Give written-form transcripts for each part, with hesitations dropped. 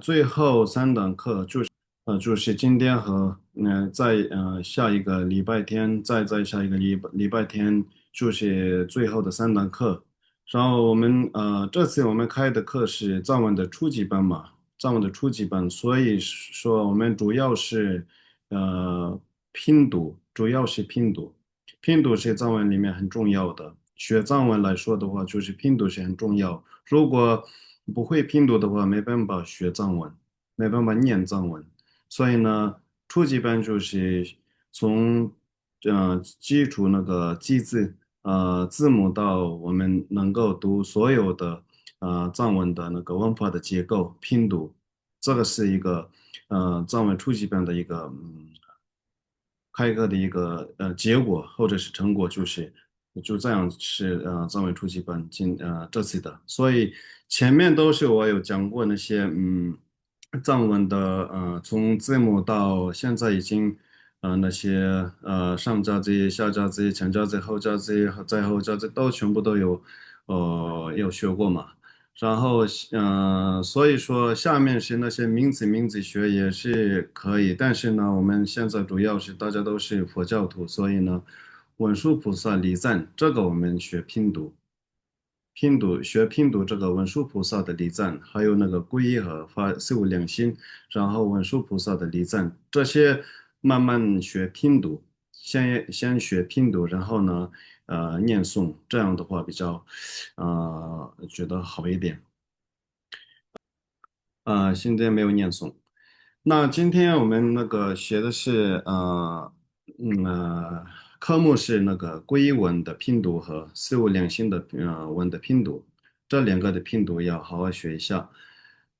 最后3堂课就是今天和在下一个礼拜天，再在下一个礼拜天就是最后的3堂课。然后这次我们开的课是藏文的初级班嘛，藏文的初级班，所以说我们主要是呃拼读，主要是拼读。拼读是藏文里面很重要的。学藏文来说的话，就是拼读是很重要。如果不会拼读的话，没办法学藏文，没办法念藏文。所以呢，初级班就是从基础那个记字字母到我们能够读所有的藏文的那个文法的结构拼读，这个是一个藏文初级班的一个开课的一个结果或者是成果，就这样是藏文初级班这次的，所以前面都是我有讲过那些藏文的从字母到现在已经那些上加字、下加字、前加字、后加字、再后加字都全部都有学过嘛。然后，所以说下面是那些名字学也是可以，但是呢，我们现在主要是大家都是佛教徒，所以呢，文殊菩萨礼赞这个我们学拼读，学拼读这个文殊菩萨的礼赞，还有那个皈依和发四无量心，然后文殊菩萨的礼赞，这些慢慢学拼读，先学拼读，然后呢，念诵，这样的话比较，觉得好一点。现在没有念诵。那今天我们那个学的是科目是那个归依文的拼读和事物两心的文的拼读，这两个的拼读要好好学一下。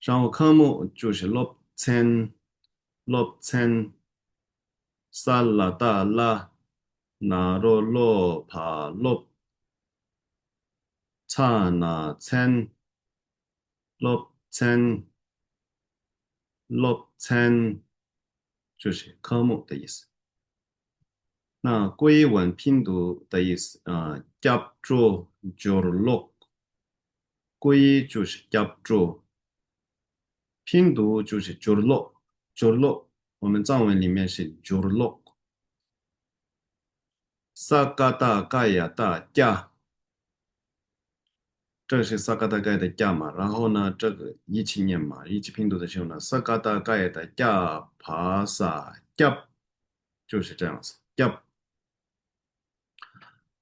然后科目就是 lop 萨拉达拉那罗罗帕 刹那参 lop 就是科目的意思。那归文拼读的意思夹住就是 lok，归就是夹住，拼读就是就是 lok，就是 lok，我们藏文里面是就是 lok，萨嘎达盖亚达加，这个是萨嘎达盖的加嘛，然后呢，这个一起念嘛，一起拼读的时候呢，萨嘎达盖的加帕萨加，就是这样子，加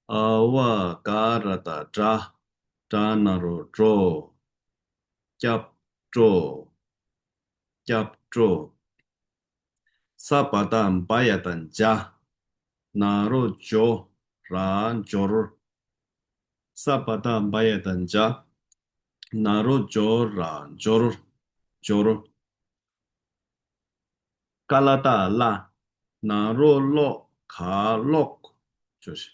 瓦嘎拉达扎那罗卓。夹住夹住，萨巴丹巴亚丹加，那罗九然九儿，萨巴丹巴亚丹加，那罗九然九儿九儿，嘎拉达拉，那罗洛卡洛，就是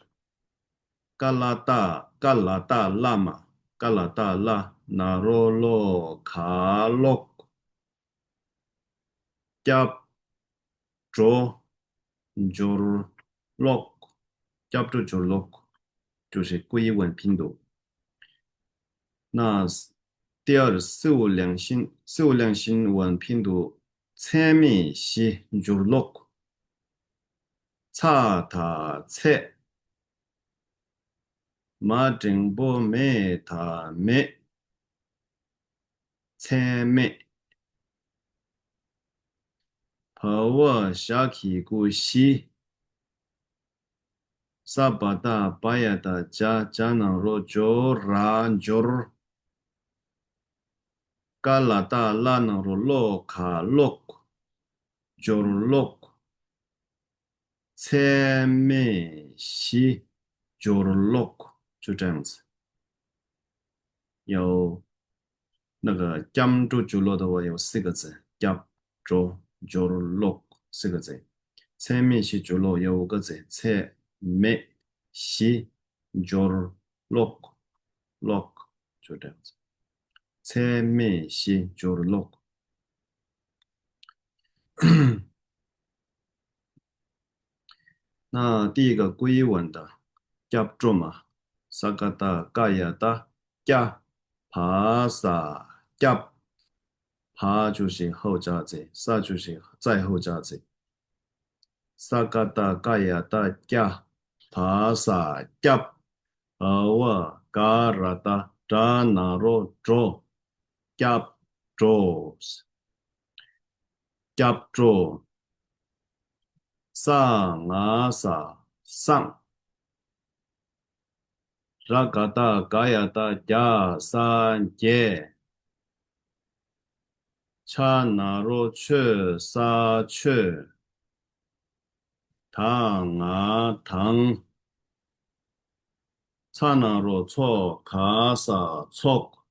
嘎拉达拉嘛，嘎拉达拉，那罗洛卡洛。夹着就是落，夹着就是落，就是归文拼读。那第二四无量心文拼读，侧面是就是落，擦他擦，马正波没他没，侧面，和我下起古西。萨巴达巴亚达加那罗乔然乔尔嘎拉达拉那罗洛卡洛乔尔洛切梅西乔尔洛，就这样子。有那个江州九洛的话有4个字，江州九洛4个字。切梅西九洛有5个字，切梅西九洛洛就这样子。切梅西九洛。那第一个归文的夹住嘛，萨嘎达嘎亚达加帕萨夹，爬就是后加字，萨就是再后加字。萨嘎达嘎亚达夹，爬萨夹，阿瓦嘎拉达扎那罗卓，夹卓夹卓，上啊萨上，拉嘎达嘎亚达夹三节，查那罗雀沙雀，唐啊唐。查那罗错卡萨错，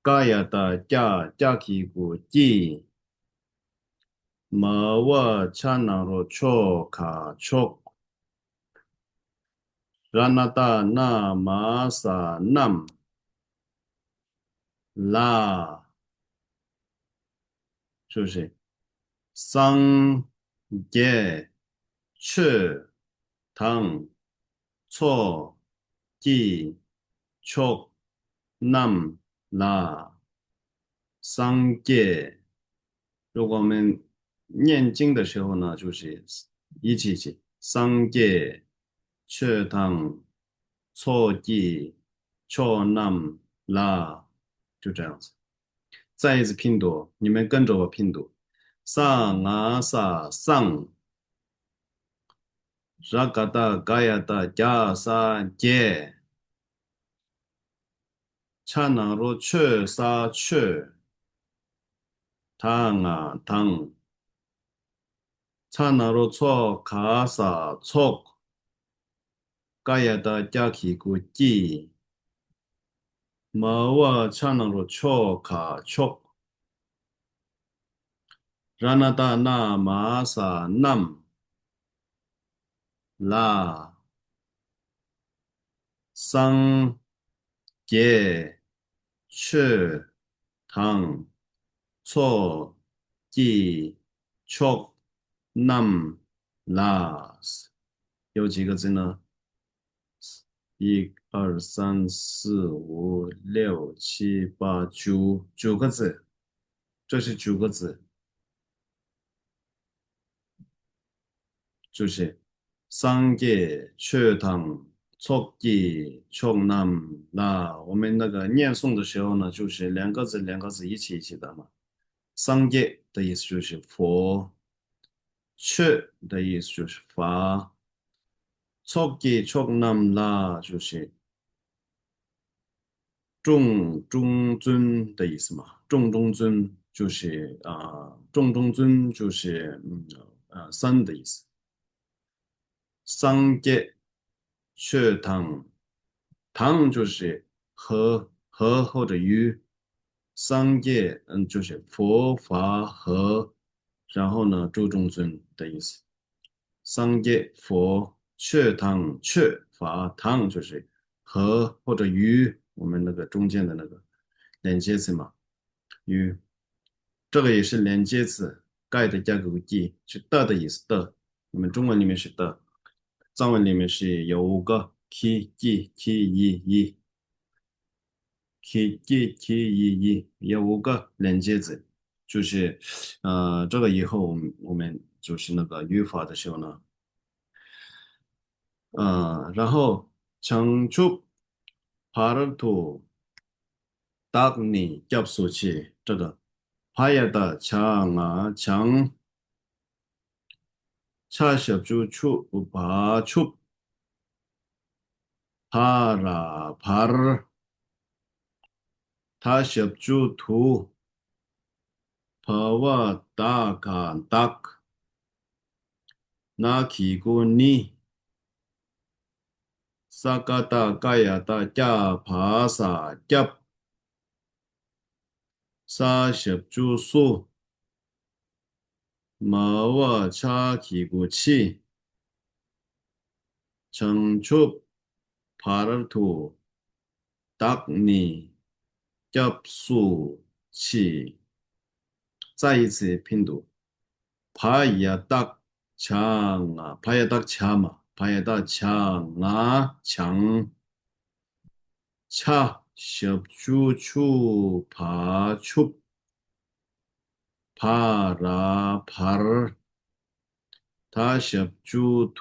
嘎亚达加起古记，么沃查那罗错卡错，拉那达那玛萨南拉，是不是？桑杰赤唐错记错南拉桑杰。如果我们念经的时候呢，就是一起桑杰赤唐错记错南拉，就这样子。再一次拼读，你们跟着我拼读。上啊萨上，ra嘎达嘎呀达加萨杰，恰那罗雀沙雀，汤啊汤，恰那罗错卡萨错，嘎呀达加起古记，么哇恰那罗错卡错，拉那达那玛萨南拉。桑杰赤唐错记错南拉斯，有几个字呢？一二三四五六七八九个字，这是九个字，就是桑杰赤唐错记错南拉。我们那个念诵的时候呢，就是两个字两个字一起的嘛。桑杰的意思就是佛，确的意思就是法，错记错南拉就是众中尊的意思嘛。众中尊就是众中尊就是三的意思。桑杰确堂，堂就是和或者与，三界就是佛法和，然后呢诸中尊的意思。三界佛确堂确法堂就是和或者与，我们那个中间的那个连接词嘛，与这个也是连接词，盖的加个记，是的意思的。我们中文里面是的，藏文里面是有5个 k g k i i k g k i i 有5个连接词，就是这个以后我们就是那个语法的时候呢，然后长出 partu dagni 叫素起这个파야的强强차小猪出拔出파라 파르 타小猪图 pawa dakan dak na kiku ni sakata kaya ta kya phasa kyap sa shep chu su mawa cha kiku chi chang chup paratu dak ni kyap su chi 再一次拼读。파야 딱 창아 파야 딱 차마 파야 딱 창아 창 차 습주추 파춥 파라 파르 다습주투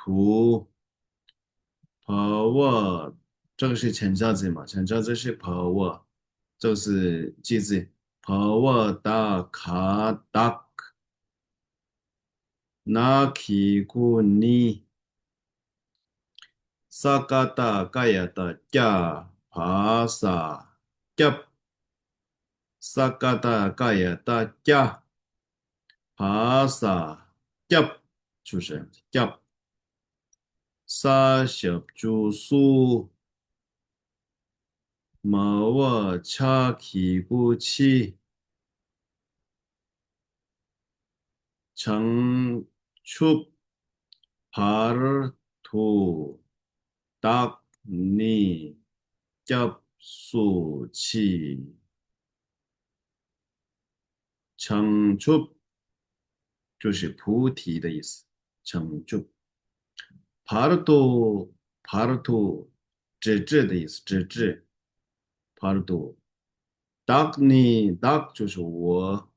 파워，这个是前置字嘛？前置字是 power，这个是句子。power 大卡达那基古尼萨嘎达盖亚的加帕萨加萨嘎达盖亚的加帕萨加，就是加萨小猪苏毛沃恰基古奇成出帕尔图。达尼加速器成就就是菩提的意思，成就。帕尔多帕尔多直至的意思，直至。帕尔多达尼达就是我，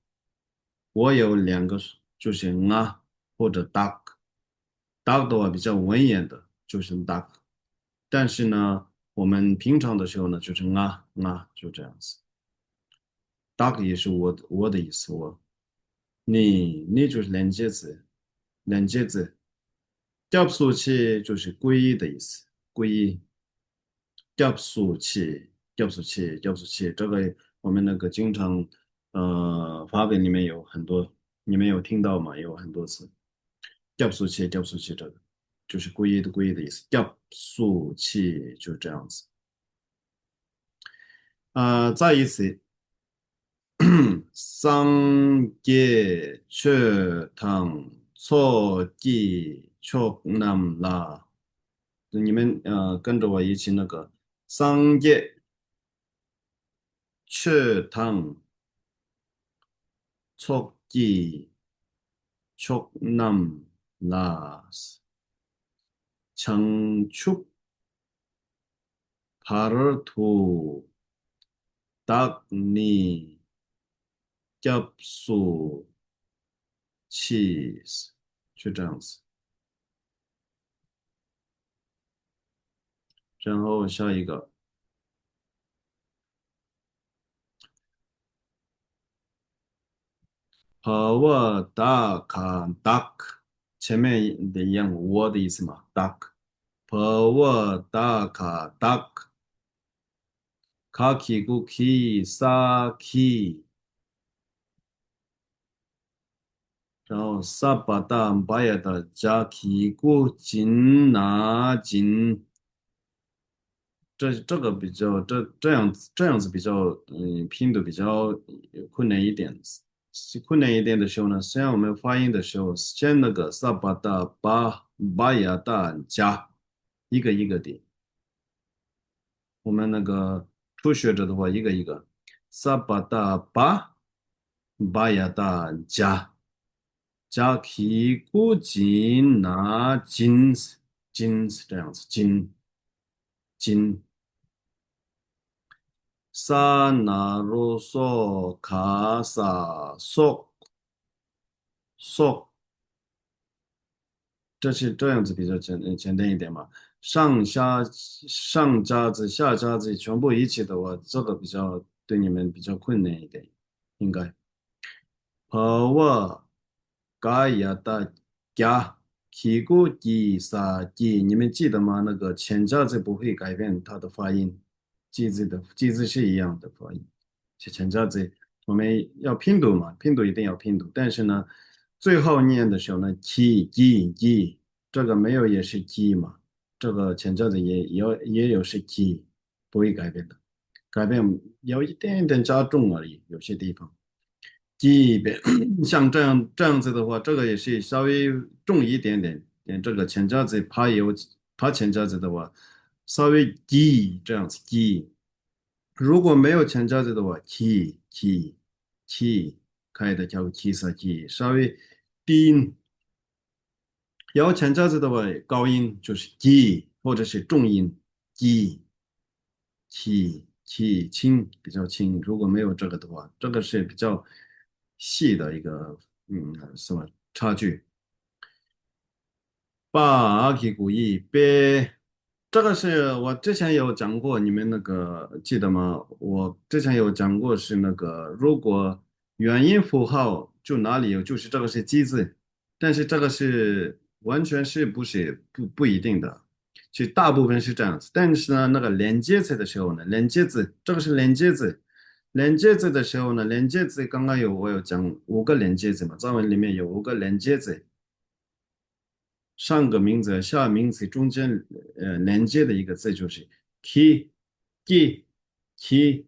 我有两个就是啊或者达，达的话比较文言的，就是达。但是呢，我们平常的时候呢，就是就这样子。duck 也是我的意思，你就是连接词，连接词。雕塑器就是皈依的意思，皈依。雕塑器，雕塑器，雕塑器，这个我们那个经常法文里面有很多，你们有听到吗？有很多次。雕塑器，雕塑器这个就是皈依的皈依的意思，雕塑器就这样子。再一次。桑杰雀汤错记错南拉，你们跟着我一起那个桑杰雀汤错记错南拉청축파르투 닭니 겹수 cheese，就这样子。然后下一个 和我大看 duck，前面的一样，我的意思嘛，duck。和我大看 duck，卡奇古奇萨奇，然后萨巴达巴亚的加奇古金拿金，这个比较这样子比较拼读比较困难一点。困难一点的时候呢，虽然我们发音的时候先那个萨巴达巴亚达加一个一个的，我们那个初学者的话一个一个萨巴达巴亚达加皮古金拿金这样子金萨那罗索卡萨索，这是这样子比较简单一点嘛。上加字下加字全部一起的话，这个比较对你们比较困难一点，应该。和我嘎呀的加屁股第三记，你们记得吗？那个前加字不会改变它的发音，记字是一样的发音。前加字我们要拼读嘛，拼读一定要拼读，但是呢，最后念的时候呢，ki 这个没有也是 ki 嘛，这个前加字也有是 ki，不会改变的，改变有一点点加重而已，有些地方。记一遍，像这样子的话，这个也是稍微重一点点。这个前夹子爬前夹子的话，稍微记这样子记。如果没有前夹子的话，ki 开的叫 ki 色 ki，稍微低音。有前夹子的话，高音就是 gi，或者是重音 gi。体轻比较轻，如果没有这个的话，这个是比较细的一个什么差距。把阿基古义别，这个是我之前有讲过，你们那个记得吗？我之前有讲过是那个，如果元音符号就哪里有，就是这个是基字，但是这个是完全是不一定的，其实大部分是这样子，但是呢，那个连接词的时候呢，连接字这个是连接字，连接字的时候呢，连接字刚刚我有讲五个连接字嘛，藏文里面有五个连接字。上个名词、下个名词中间连接的一个字就是 ki、ki、ki、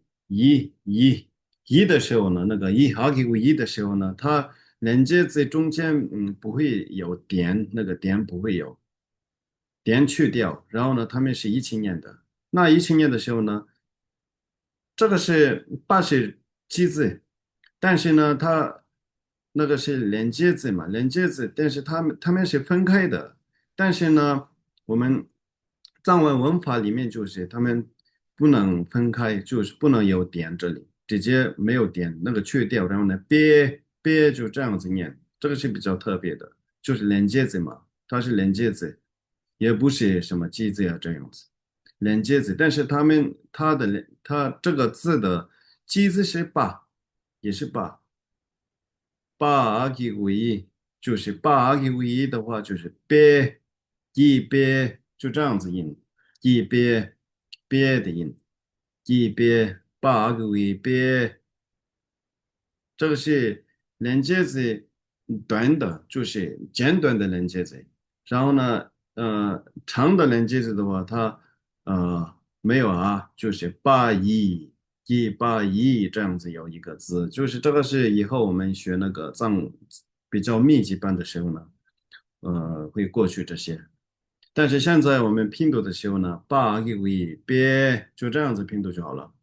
一的时候呢，那个一好几个一的时候呢，它连接字中间不会有点，那个点不会有，点去掉，然后呢，它们是一起念的。那一起念的时候呢，这个是八是七字，但是呢，它那个是连接字嘛，连接字，但是它们是分开的。但是呢，我们藏文文法里面就是他们不能分开，就是不能有点这里，直接没有点那个去掉，然后呢，憋就这样子念，这个是比较特别的，就是连接字嘛，它是连接字，也不是什么记字呀这样子。连接字，但是它这个字的机字是八，也是八，八阿给五一，就是八阿给五一的话就是别一别就这样子音，一别的音，一别八阿给五一别。这个是连接字短的，就是简短的连接字。然后呢，长的连接字的话，它没有啊，就是八一这样子有一个字，就是这个是以后我们学那个比较密集班的时候呢，会过去这些。但是现在我们拼读的时候呢，把给为别就这样子拼读就好了。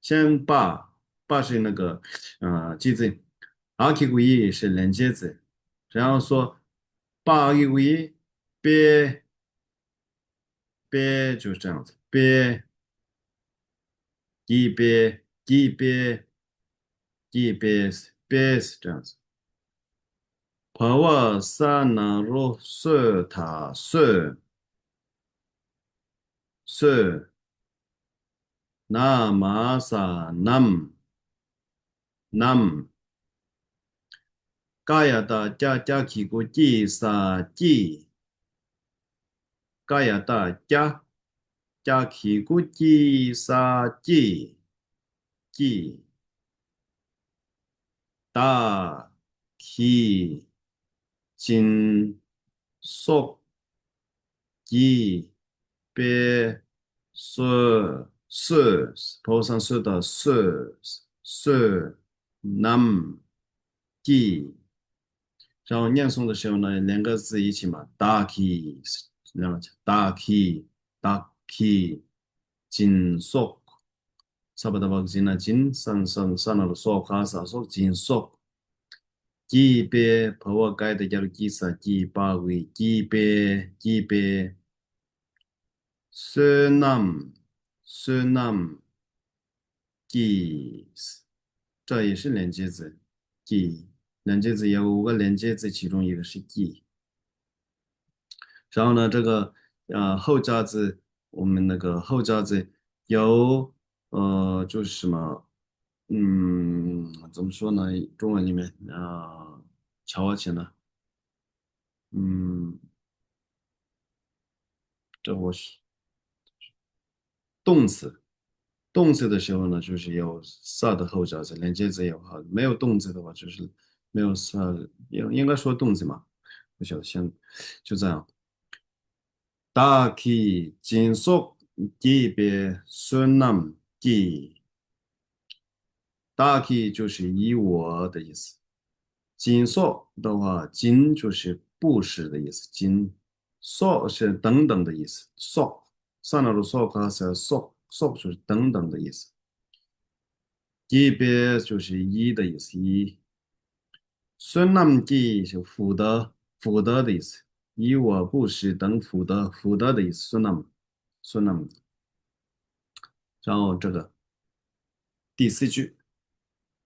先把是那个记字，阿给为是连接字，然后说把给为别就是这样子，别是这样子。帕瓦萨那罗瑟塔瑟那玛萨南。嘎亚达加起个记，嘎亚达加起个记，大起金属记别色头上是的色南记。然后念诵的时候呢，两个字一起嘛，大气，两个字，大气，金属，差不多吧，金了金，上了说卡萨说金属，级别把我改的叫做几啥几八位级别，苏南几，这也是连接字，几连接字有五个连接字，其中一个是几。然后呢，这个后加字，我们那个后加字有就是什么，怎么说呢？中文里面瞧起呢，嗯，这我是动词，动词的时候呢，就是有 sa 的后加字，连接字有哈，没有动词的话就是没有 sa，应该说动词嘛，不晓得先就这样。大气金属级别孙南记，大气就是一我的意思。金属的话，金就是不是的意思，金属是等等的意思。属上来的属它是属就是等等的意思。级别就是一的意思，一。孙南记是福德的意思。一我不是等福德的意思。孙南。然后这个第四句，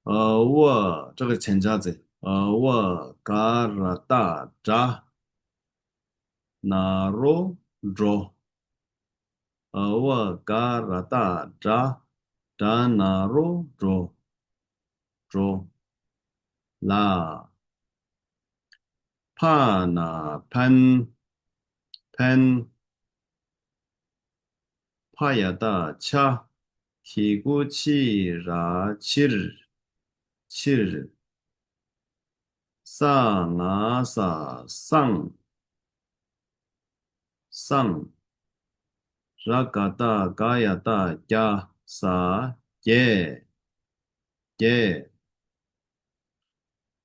我这个前夹子，我嘎拉达扎那罗罗，我嘎拉达扎那罗罗拉帕那潘帕亚达恰提古奇拉七日萨那萨桑拉嘎达嘎亚达加萨耶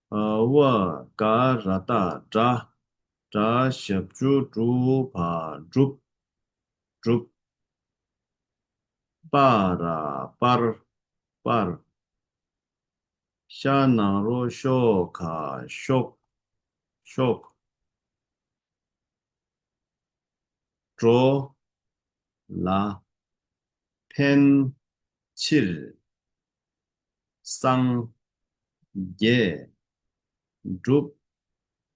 我嘎拉达扎小猪爬猪巴拉夏那罗小卡小卓拉偏七桑耶猪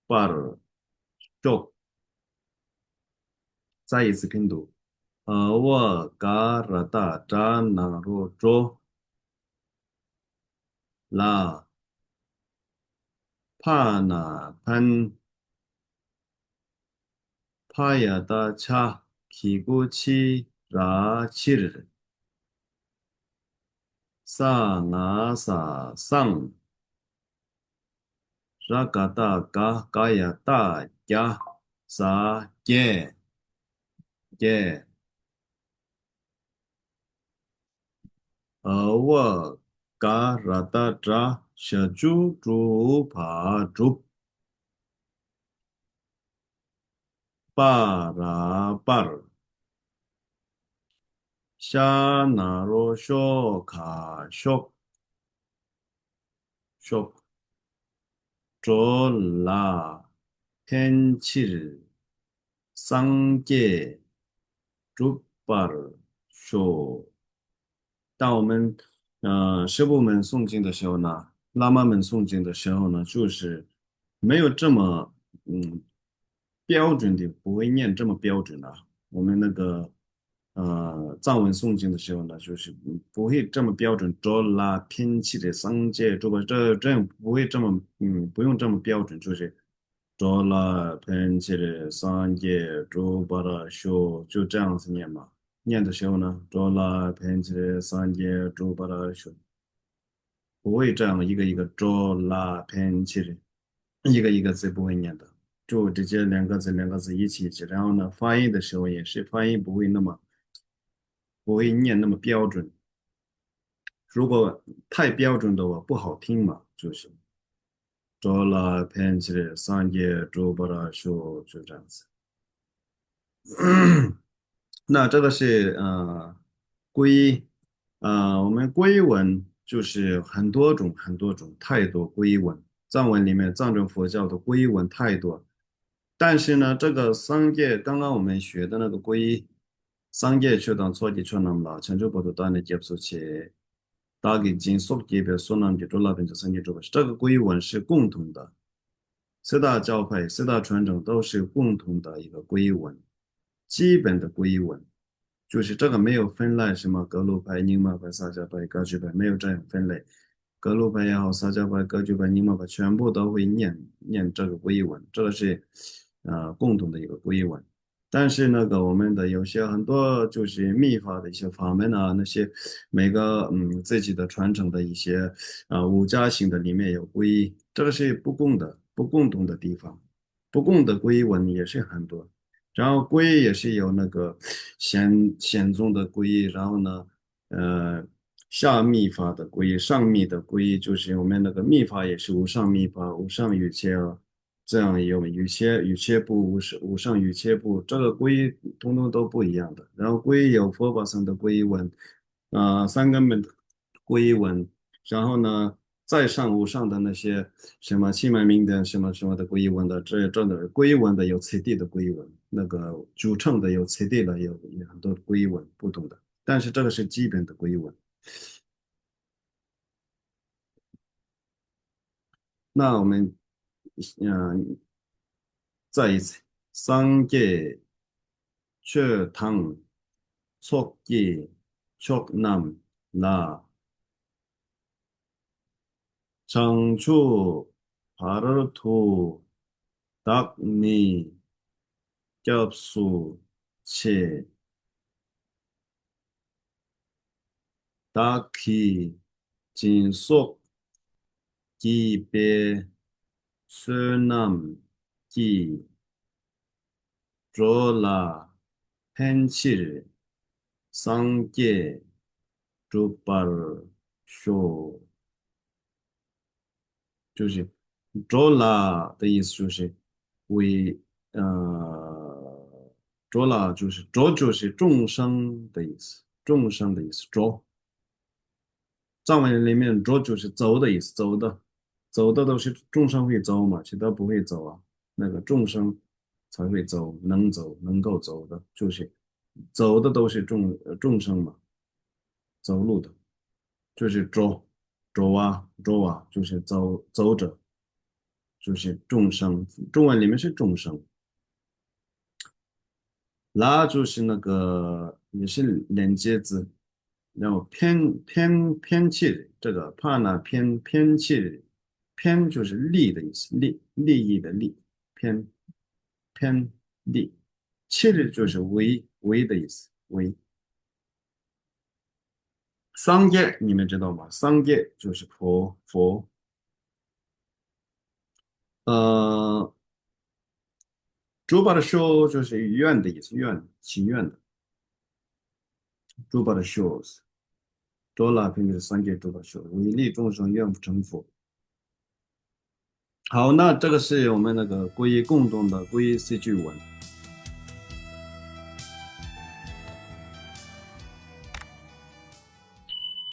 巴尔小，再一次拼读。我嘎拉达扎那罗卓拉帕那帕亚达恰皮古奇拉七日萨那萨桑拉嘎达嘎亚达加萨耶，我嘎拉达扎小猪爬猪巴尔夏那罗小卡小卓拉偏七桑杰朱巴尔说，当我们师傅们诵经的时候呢，喇嘛们诵经的时候呢，就是没有这么嗯标准的，不会念这么标准的。我们那个藏文诵经的时候呢，就是不会这么标准，着拉偏气的桑界，这样不会这么不用这么标准，就是着拉偏气的桑界，竹巴拉修，就这样子念嘛。念的时候呢，着拉偏气的桑界，竹巴拉修，不会这样一个一个着拉偏气的，一个一个字不会念的。就直接两个字一起，然后呢，发音的时候也是发音不会念那么标准。如果太标准的话不好听嘛，就是做了偏起来三节做不了修，就这样子。那这个是归我们归文就是很多种太多归文，藏文里面藏传佛教的归文太多，但是呢，这个三界刚刚我们学的那个归三界学当初级全能了，全球不都当的接触起，大概经速级别所能的做那边就三界做，这个归文是共同的，四大教派、四大传承都是共同的一个归文，基本的归文。就是这个没有分类，什么格鲁派、宁玛派、萨迦派、噶举派，没有这样分类。格鲁派也好，萨迦派、噶举派、宁玛派，全部都会念这个归文，这个是共同的一个归文。但是那个我们的有些很多就是密法的一些法门啊，那些每个自己的传承的一些五加行的里面有归，这个是不共同的地方，不共的归文也是很多。然后皈依也是有那个显宗的皈依，然后呢，呃，下密法的皈依，上密的皈依，就是我们那个密法也是无上密法，无上瑜伽啊，这样有瑜伽部、无上瑜伽部，这个皈依通通都不一样的。然后皈依有佛法上的皈依文，三根本皈依文，然后呢。再上无上的那些什么七门明的什么什么的皈依文的，这的皈依文的有次第的皈依文，那个主称的有次第的有很多皈依文不同的。但是这个是基本的归文。那我们再一次，三界缺汤촉기 촉남 나 장추 바르투 닭니 겹수 치 닭기 진속 기배 수남 기 조라 펜칠 상계 주발 쇼就是 Jola 的意思就是为Jola 就是 Jo 就是众生的意思，众生的意思。Jo 藏文里面 Jo 就是走的意思，走的，走的都是众生会走嘛，其他不会走啊。那个众生才会走，能走，能够走的，就是走的都是众生嘛，走路的，就是 Jo 啊，Jo 啊，就是走着。就是众生，中文里面是众生，拉就是那个也是连接字，然后偏弃这个怕呢偏弃，偏就是利的意思，利益的利，偏偏利，弃就是为的意思，为桑叶你们知道吗？桑叶就是佛，呃，竹把的修就是愿的意思，祈愿的，竹把的修。周拉平就是三界诸佛说，唯利众生愿不成佛。好，那这个是我们那个皈依共同的皈依四句文。